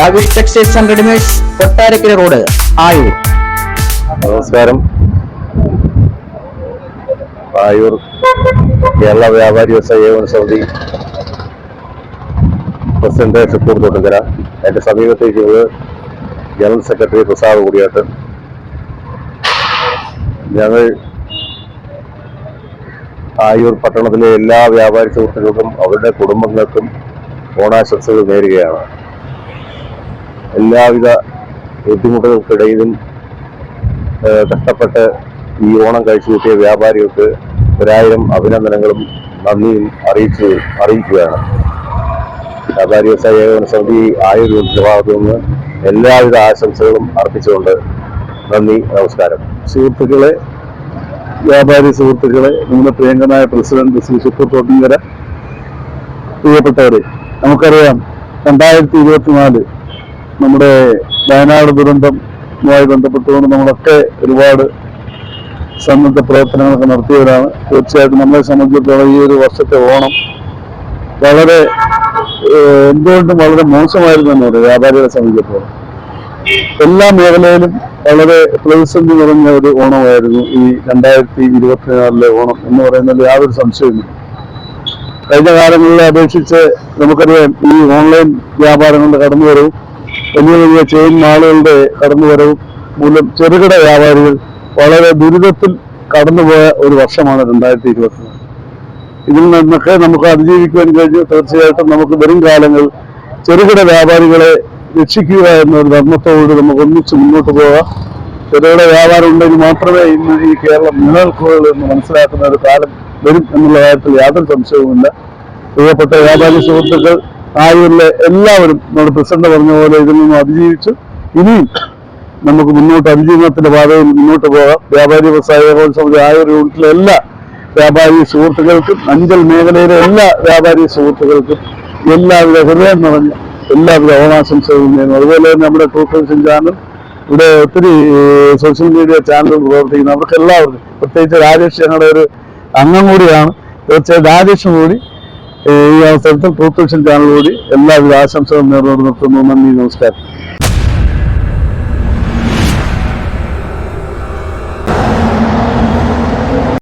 രാവിഷ് textiles and readymades, Kottarakkara road, Ayur. നമസ്കാരം. ആയൂർ കേരള വ്യാപാരി വ്യവസായ ഏകോപന സമിതി പ്രസിഡന്റ് ഷുക്കൂർ തോട്ടുങ്കര. എന്റെ സമീപത്തേക്കുള്ളത് ജനറൽ സെക്രട്ടറി പ്രസാദ് കൂടിയാട്ട്. ഞങ്ങൾ ആയൂർ പട്ടണത്തിലെ എല്ലാ വ്യാപാരി സുഹൃത്തുക്കൾക്കും അവരുടെ കുടുംബങ്ങൾക്കും ഓണാശംസകൾ നേരുകയാണ്. എല്ലാവിധ ബുദ്ധിമുട്ടുകൾക്കിടയിലും കഷ്ടപ്പെട്ട് ഈ ഓണം കഴിച്ചു കൂട്ടിയ വ്യാപാരികൾക്ക് 1000 അഭിനന്ദനങ്ങളും നന്ദിയും അറിയിക്കുകയാണ്. വ്യാപാരി വ്യവസായ ഏകോപന സമിതി ആയൂർ ഭാഗത്തു നിന്ന് എല്ലാവിധ ആശംസകളും അർപ്പിച്ചുകൊണ്ട് നന്ദി, നമസ്കാരം. സുഹൃത്തുക്കളെ, വ്യാപാരി സുഹൃത്തുക്കളെ, നമ്മുടെ പ്രിയങ്കനായ പ്രസിഡന്റ് ശ്രീ ഷുക്കൂർ തോട്ടുങ്കര, പ്രിയപ്പെട്ടവരെ, നമുക്കറിയാം 2024 നമ്മുടെ വയനാട് ദുരന്തവുമായി ബന്ധപ്പെട്ടുകൊണ്ട് നമ്മളൊക്കെ ഒരുപാട് സന്നദ്ധ പ്രവർത്തനങ്ങളൊക്കെ നടത്തിയവരാണ്. തീർച്ചയായിട്ടും നമ്മളെ സംബന്ധിച്ചിടത്തോളം ഈ ഒരു വർഷത്തെ ഓണം വളരെ എന്തുകൊണ്ടും വളരെ മോശമായിരുന്നു തന്നെയാണ് വ്യാപാരികളെ സംബന്ധിച്ചിടത്തോളം. എല്ലാ മേഖലയിലും വളരെ പ്രതിസന്ധി നിറഞ്ഞ ഒരു ഓണമായിരുന്നു ഈ 2024 ഓണം എന്ന് പറയുന്നതിൽ യാതൊരു സംശയമില്ല. കഴിഞ്ഞ കാലങ്ങളിലെ അപേക്ഷിച്ച് നമുക്കറിയാം, ഈ ഓൺലൈൻ വ്യാപാരങ്ങളുടെ കടന്നുവരവും വലിയ വലിയ ചെയിൻ മാളുകളുടെ കടന്നുവരവും മൂലം ചെറുകിട വ്യാപാരികൾ വളരെ ദുരിതത്തിൽ കടന്നുപോയ ഒരു വർഷമാണ് 2024. ഇതിൽ നിന്നൊക്കെ നമുക്ക് അതിജീവിക്കുവാൻ കഴിഞ്ഞു. തീർച്ചയായിട്ടും നമുക്ക് വരും കാലങ്ങൾ ചെറുകിട വ്യാപാരികളെ രക്ഷിക്കുക എന്നൊരു ധർമ്മത്തോട് നമുക്ക് ഒന്നിച്ച് മുന്നോട്ട് പോകാം. ചെറുകിട വ്യാപാരം ഉണ്ടെങ്കിൽ മാത്രമേ ഇന്ന് ഈ കേരളം നിലനിൽക്കുകയുള്ളൂ എന്ന് മനസ്സിലാക്കുന്ന ഒരു കാലം വരും എന്നുള്ള കാര്യത്തിൽ യാതൊരു സംശയവുമില്ല. പ്രിയപ്പെട്ട വ്യാപാരി സുഹൃത്തുക്കൾ, ആയൂരിലെ എല്ലാവരും നമ്മുടെ പ്രസിഡന്റ് പറഞ്ഞ പോലെ ഇതിൽ നിന്നും അതിജീവിച്ചു ഇനിയും നമുക്ക് മുന്നോട്ട് അതിജീവനത്തിന്റെ പാതയിൽ മുന്നോട്ട് പോകാം. വ്യാപാരി വ്യവസായ ഏകോപന സമിതി ആയൂർ യൂണിറ്റിലെ എല്ലാ വ്യാപാരി സുഹൃത്തുക്കൾക്കും, അഞ്ചൽ മേഖലയിലെ എല്ലാ വ്യാപാരി സുഹൃത്തുക്കൾക്കും എല്ലാവിധ ഹൃദയം നിറഞ്ഞ എല്ലാവിധ ഓണാശംസകളും നേരുന്നു. അതുപോലെ തന്നെ നമ്മുടെ ട്രൂത്ത് ചാനൽ, ഇവിടെ ഒത്തിരി സോഷ്യൽ മീഡിയ ചാനലുകൾ പ്രവർത്തിക്കുന്നു. അവർക്ക് എല്ലാവർക്കും, പ്രത്യേകിച്ച് രാജേഷ് ഞങ്ങളുടെ ഒരു അംഗം കൂടിയാണ്, തീർച്ചയായും രാജേഷും കൂടി ഈ അവസരത്തിൽ ട്രൂത്ത് ചാനൽ കൂടി എല്ലാവിധ ആശംസകളും നേർന്നുകൊണ്ട് നിർത്തുന്നു. നന്ദി, നമസ്കാരം.